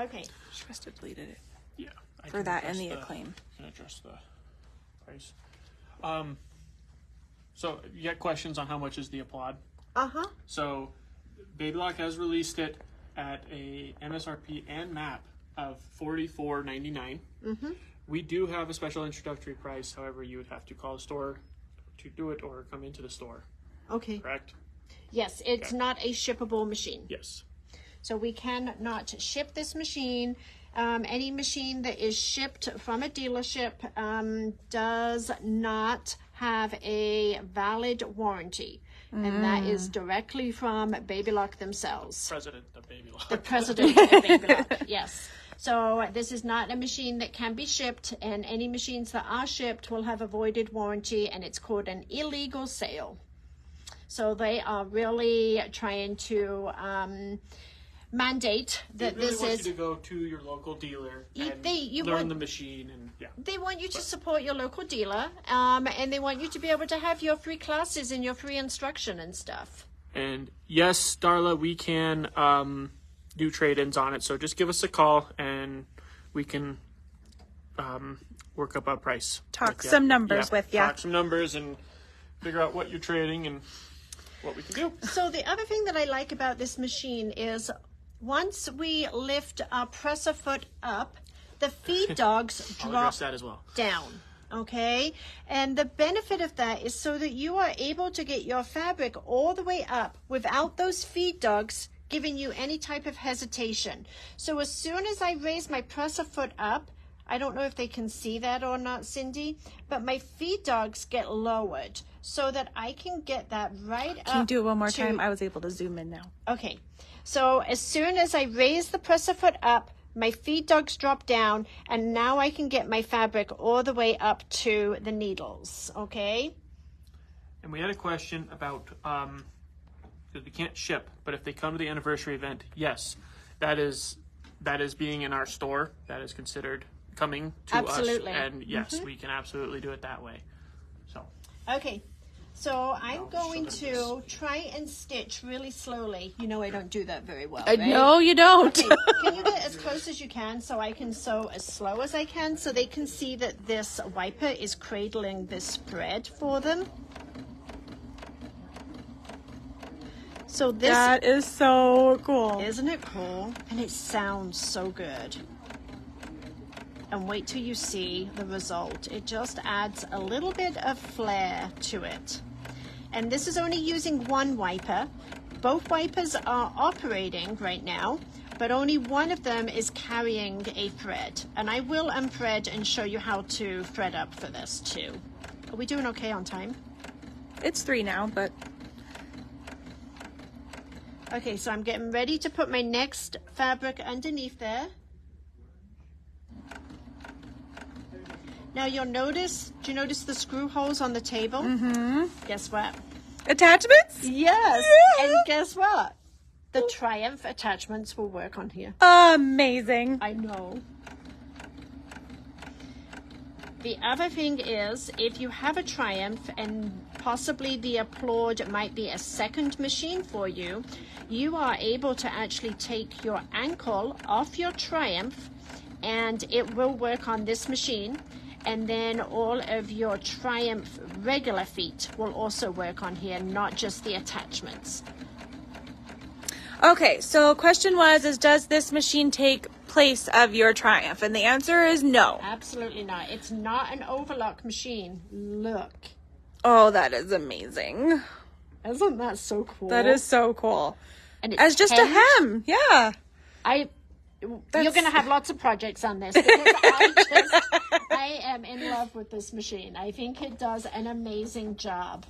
S2: Okay.
S1: She must have deleted it
S3: Yeah. I
S1: for
S3: can
S1: that and
S3: adjust
S1: the acclaim.
S3: I can adjust the price. So you got questions on how much is the applaud?
S2: Uh-huh.
S3: So Baby Lock has released it at a MSRP and MAP of $44.99.
S2: Mm-hmm.
S3: We do have a special introductory price. However, you would have to call the store to do it or come into the store.
S2: Okay.
S3: Correct?
S2: Yes, it's not a shippable machine.
S3: Yes.
S2: So we cannot ship this machine. Any machine that is shipped from a dealership does not have a valid warranty. And that is directly from Baby Lock themselves.
S3: President of Baby Lock.
S2: The president of Baby Lock, yes. So this is not a machine that can be shipped, and any machines that are shipped will have a voided warranty, and it's called an illegal sale. So they are really trying to mandate that
S3: They really
S2: this
S3: want
S2: is...
S3: you to go to your local dealer and
S2: you
S3: learn
S2: want-
S3: the machine and yeah.
S2: They want you to support your local dealer, and they want you to be able to have your free classes and your free instruction and stuff.
S3: And yes, Darla, we can do trade-ins on it. So just give us a call and we can work up a price.
S1: Talk
S3: with ya.
S1: some numbers with ya.
S3: Talk some numbers and figure out what you're trading and what we can do.
S2: So the other thing that I like about this machine is once we lift our presser foot up, the feed dogs
S3: I'll
S2: drop
S3: address that as well.
S2: down. Okay, and the benefit of that is so that you are able to get your fabric all the way up without those feed dogs giving you any type of hesitation. So as soon as I raise my presser foot up, I don't know if they can see that or not, Cindy, but my feed dogs get lowered so that I can get that right up.
S1: Can you do it one more
S2: to-
S1: time? I was able to zoom in now.
S2: Okay, so as soon as I raise the presser foot up, my feed dogs drop down, and now I can get my fabric all the way up to the needles, okay?
S3: And we had a question about, because we can't ship, but if they come to the anniversary event, yes, that is being in our store. That is considered coming to
S2: Absolutely.
S3: us. And yes, we can absolutely do it that way. So,
S2: Okay, so I'm
S3: I'll
S2: going
S3: show
S2: to
S3: them
S2: try and stitch really slowly. You know I don't do that very well,
S1: I
S2: right?
S1: know you don't.
S2: Okay, can you get as close as you can so I can sew as slow as I can so they can see that this wiper is cradling this thread for them? So this,
S1: That is so cool.
S2: isn't it cool? And it sounds so good. And wait till you see the result. It just adds a little bit of flair to it. And this is only using one wiper. Both wipers are operating right now, but only one of them is carrying a thread. And I will unthread and show you how to thread up for this too. Are we doing okay on time?
S1: It's 3 now, but
S2: Okay, so I'm getting ready to put my next fabric underneath there. Now you'll notice, do you notice the screw holes on the table? Mm-hmm. Guess what?
S1: attachments?
S2: Yes.
S1: Yeah.
S2: And guess what? The Triumph attachments will work on here.
S1: Amazing.
S2: I know. The other thing is, if you have a Triumph and possibly the Applaud might be a second machine for you, you are able to actually take your ankle off your Triumph and it will work on this machine. And then all of your Triumph regular feet will also work on here, not just the attachments.
S1: Okay, so question was, does this machine take place of your Triumph? And the answer is no.
S2: Absolutely not. It's not an overlock machine. Look.
S1: Oh, that is amazing.
S2: Isn't that so cool?
S1: That is so cool.
S2: And it's
S1: As just a
S2: hemmed.
S1: hem, yeah.
S2: You're going to have lots of projects on this because I am in love with this machine. I think it does an amazing job.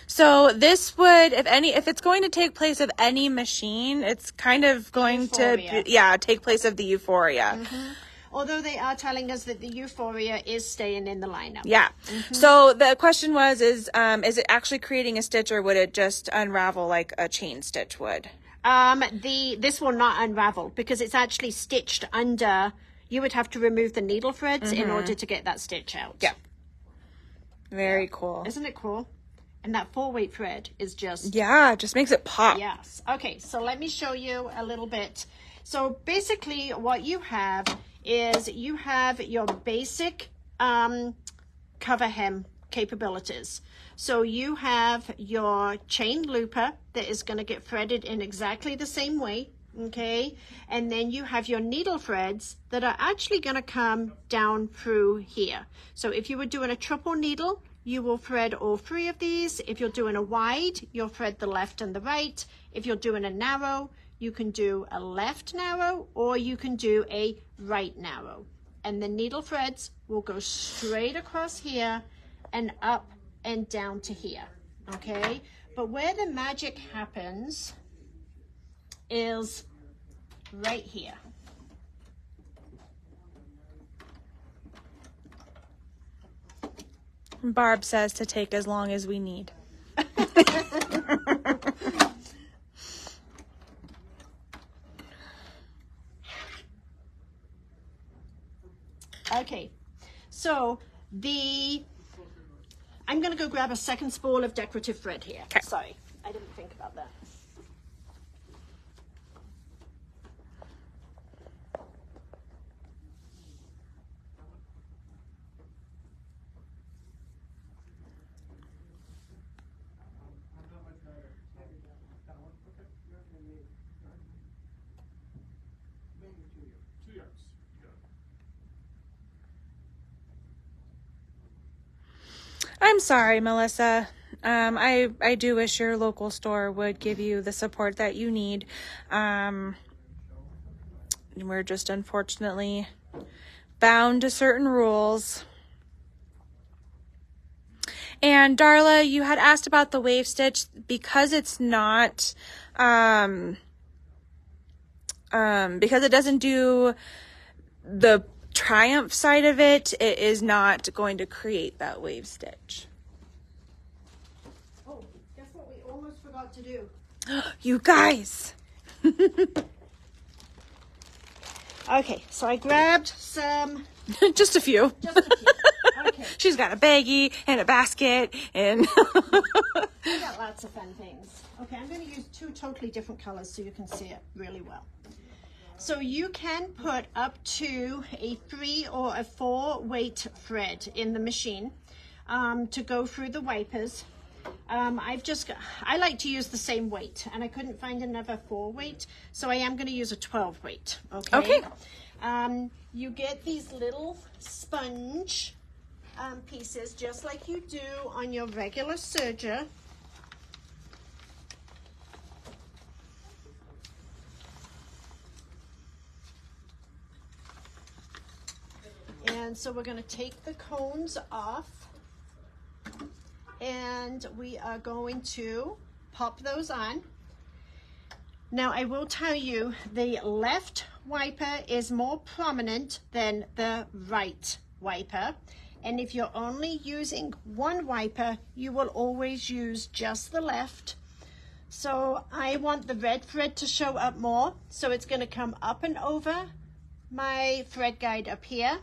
S1: So this would, if it's going to take place of any machine, it's kind of going
S2: Euphoria.
S1: to, take place of the Euphoria.
S2: Mm-hmm. Although they are telling us that the Euphoria is staying in the lineup.
S1: Yeah. So the question was, is it actually creating a stitch or would it just unravel like a chain stitch would?
S2: This will not unravel because it's actually stitched under. You would have to remove the needle threads in order to get that stitch out.
S1: Yeah. Very cool.
S2: Isn't it cool? And that 4-weight thread is just...
S1: Yeah, it just makes it pop.
S2: Yes. Okay, so let me show you a little bit. So basically what you have is you have your basic cover hem capabilities. So you have your chain looper that is going to get threaded in exactly the same way, okay? And then you have your needle threads that are actually going to come down through here. So if you were doing a triple needle, you will thread all three of these. If you're doing a wide, you'll thread the left and the right. If you're doing a narrow, you can do a left narrow or you can do a right narrow. And the needle threads will go straight across here and up and down to here, okay? But where the magic happens is right here.
S1: Barb says to take as long as we need.
S2: Okay, so I'm going to go grab a second spool of decorative thread here.
S1: Okay.
S2: Sorry, I didn't think about that.
S1: I'm sorry, Melissa. I do wish your local store would give you the support that you need. We're just unfortunately bound to certain rules. And Darla, you had asked about the wave stitch because it's not, because it doesn't do the triumph side of it, it is not going to create that wave stitch.
S2: Oh, guess what we almost forgot to do?
S1: You guys!
S2: Okay, so I grabbed some,
S1: Just a few.
S2: just a few. Okay,
S1: She's got a baggie and a basket and
S2: we got lots of fun things. Okay, I'm going to use two totally different colors so you can see it really well. So you can put up to a 3 or a 4 weight thread in the machine to go through the wipers. I like to use the same weight and I couldn't find another 4 weight, so I am going to use a 12 weight. Okay. You get these little sponge pieces just like you do on your regular serger. And so we're going to take the cones off and we are going to pop those on. Now I will tell you the left wiper is more prominent than the right wiper. And if you're only using one wiper, you will always use just the left. So I want the red thread to show up more. So it's going to come up and over my thread guide up here.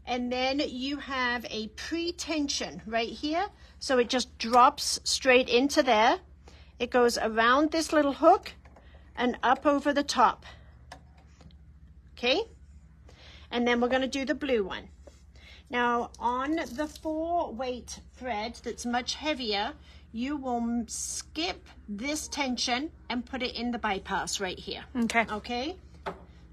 S2: And then you have a pre-tension right here. So it just drops straight into there. It goes around this little hook and up over the top. Okay? And then we're going to do the blue one. Now on the 4 weight thread that's much heavier, you will skip this tension and put it in the bypass right here.
S1: okay.
S2: Okay?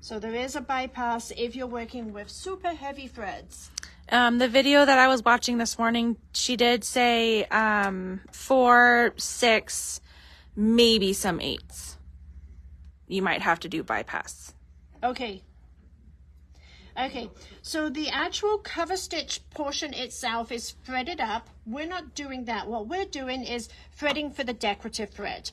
S2: So there is a bypass if you're working with super heavy threads.
S1: The video that I was watching this morning, she did say 4, 6, maybe some 8s. You might have to do bypass.
S2: Okay. Okay, so the actual cover stitch portion itself is threaded up. We're not doing that. What we're doing is threading for the decorative thread.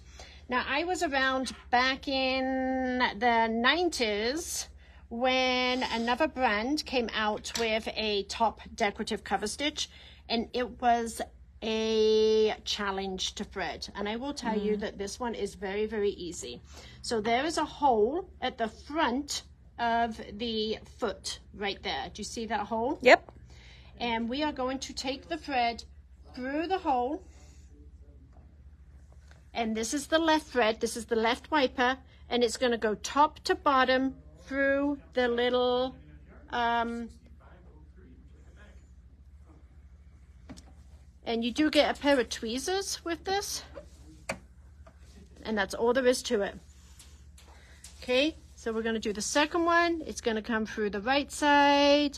S2: Now, I was around back in the 90s when another brand came out with a top decorative cover stitch, and it was a challenge to thread. And I will tell you that this one is very, very easy. So there is a hole at the front of the foot right there. Do you see that hole?
S1: Yep.
S2: And we are going to take the thread through the hole. And this is the left thread. This is the left wiper. and it's going to go top to bottom through the little and you do get a pair of tweezers with this, and that's all there is to it. Okay, so we're going to do the second one. It's going to come through the right side,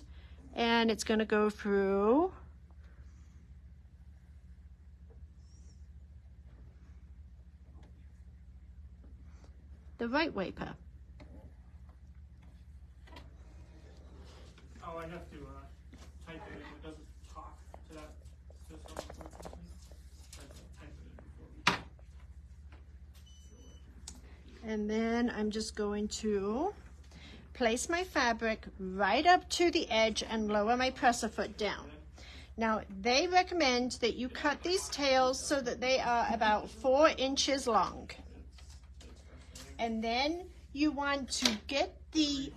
S2: and it's going to go through the right wiper.
S3: Oh, I have to type it in. It doesn't talk to that system, unfortunately. I have to type it in before we...
S2: And then I'm just going to place my fabric right up to the edge and lower my presser foot down. Now, they recommend that you cut these tails so that they are about 4 inches long. And then you want to get the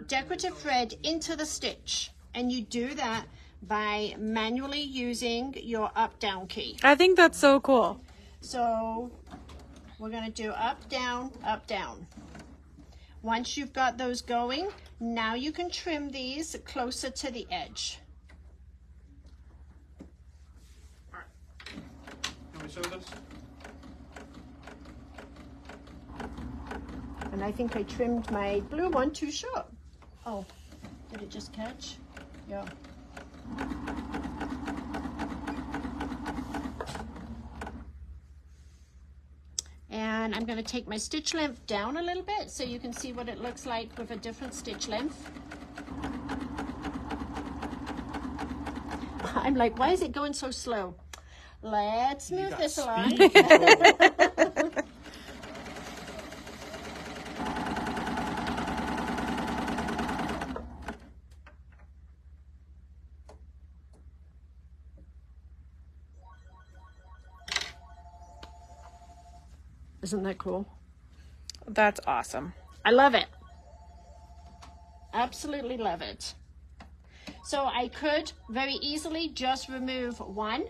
S2: decorative thread into the stitch, and you do that by manually using your up-down key.
S1: I think that's so cool.
S2: So we're going to do up, down, up, down. Once you've got those going, now you can trim these closer to the edge.
S3: All right. Can we show this?
S2: And I think I trimmed my blue one too short. Oh, did it just catch? Yeah. And I'm going to take my stitch length down a little bit so you can see what it looks like with a different stitch length. I'm like, why is it going so slow? Let's move this along. Isn't that cool?
S1: That's awesome.
S2: I love it. Absolutely love it. So I could very easily just remove one.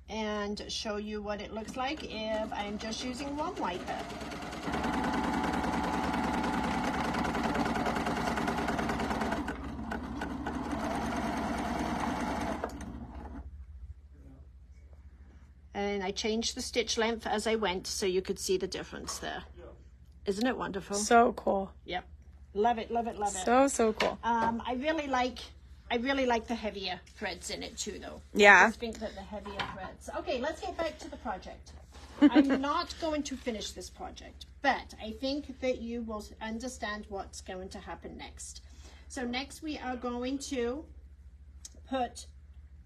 S2: And show you what it looks like if I'm just using one wiper. And I changed the stitch length as I went so you could see the difference there. Isn't it wonderful?
S1: So cool.
S2: Yep. Love it, love it, love it.
S1: So cool.
S2: I really like the heavier threads in it too, though.
S1: Yeah.
S2: I just think that the heavier threads. Okay, let's get back to the project. I'm not going to finish this project, but I think that you will understand what's going to happen next. So next we are going to put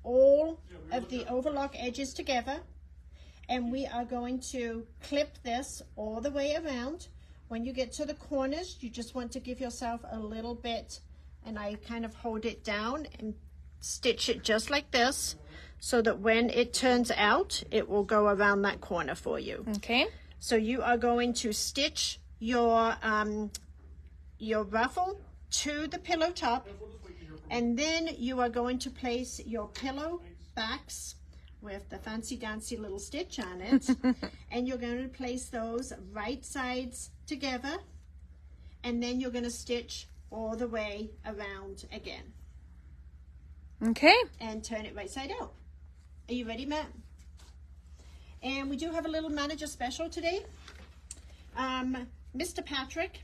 S2: all of the overlock edges together, and we are going to clip this all the way around. When you get to the corners, you just want to give yourself a little bit, and I kind of hold it down and stitch it just like this, so that when it turns out, it will go around that corner for you.
S1: Okay.
S2: So you are going to stitch your ruffle to the pillow top, and then you are going to place your pillow backs with the fancy dancy little stitch on it, and you're going to place those right sides together, and then you're going to stitch all the way around again.
S1: Okay.
S2: And turn it right side out. Are you ready, Matt? And we do have a little manager special today. Mr. Patrick.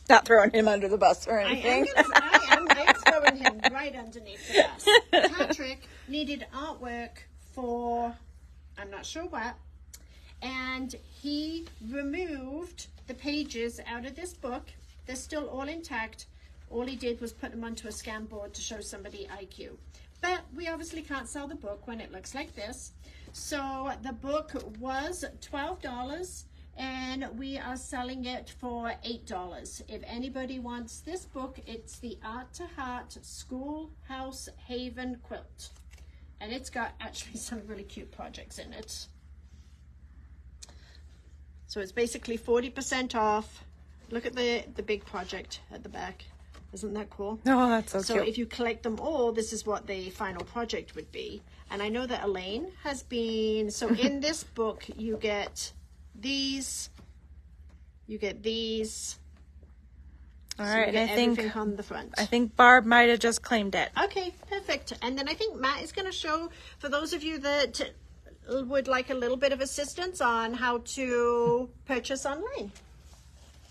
S1: Not throwing him under the bus or anything.
S2: I'm throwing him right underneath the bus. Patrick needed artwork for, I'm not sure what, and he removed the pages out of this book. They're still all intact. All he did was put them onto a scan board to show somebody IQ. But we obviously can't sell the book when it looks like this. So the book was $12, and we are selling it for $8. If anybody wants this book, it's the Art to Heart Schoolhouse Haven Quilt. And it's got actually some really cute projects in it. So it's basically 40% off. Look at the big project at the back. Isn't that cool?
S1: Oh, that's so
S2: So
S1: cute.
S2: if you collect them all, this is what the final project would be. And I know that Elaine has been, so in this book, you get these,
S1: All
S2: so
S1: right,
S2: you
S1: and
S2: get
S1: I think
S2: everything on the front.
S1: Barb might have just claimed it.
S2: Okay, perfect. And then I think Matt is going to show, for those of you that would like a little bit of assistance on how to purchase online.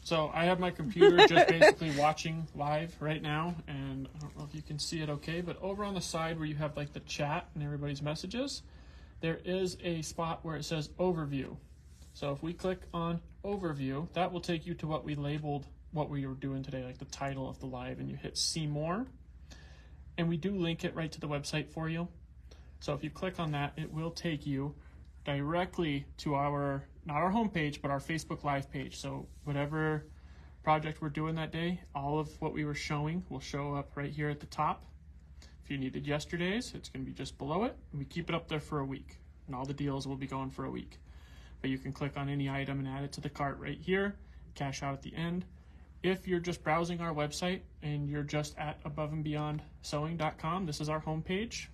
S3: So I have my computer just basically watching live right now, and I don't know if you can see it okay, but over on the side where you have like the chat and everybody's messages, there is a spot where it says overview. So if we click on overview, that will take you to what we labeled what we were doing today, like the title of the live, and you hit see more. And we do link it right to the website for you. So if you click on that, it will take you directly to our, not our homepage, but our Facebook Live page. So whatever project we're doing that day, all of what we were showing will show up right here at the top. If you needed yesterday's, it's going to be just below it. And we keep it up there for a week, and all the deals will be going for a week. But you can click on any item and add it to the cart right here, cash out at the end. If you're just browsing our website and you're just at aboveandbeyondsewing.com, this is our homepage.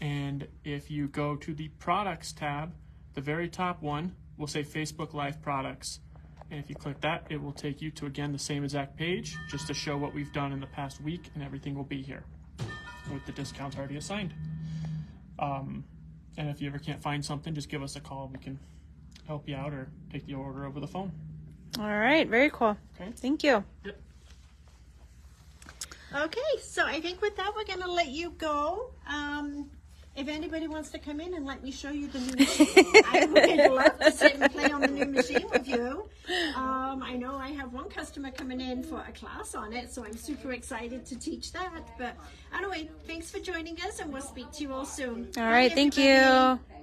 S3: And if you go to the products tab, the very top one will say Facebook Live products. And if you click that, it will take you to, again, the same exact page, just to show what we've done in the past week, and everything will be here with the discounts already assigned. And if you ever can't find something, just give us a call. We can help you out or take the order over the phone.
S1: All right, very cool.
S3: Okay.
S1: Thank you.
S3: Yep.
S2: Okay, so I think with that, we're going to let you go. If anybody wants to come in and let me show you the new machine, I would love to sit and play on the new machine with you. I know I have one customer coming in for a class on it, so I'm super excited to teach that. But anyway, thanks for joining us, and we'll speak to you all soon.
S1: All right,
S2: Bye,
S1: thank
S2: everybody.
S1: you.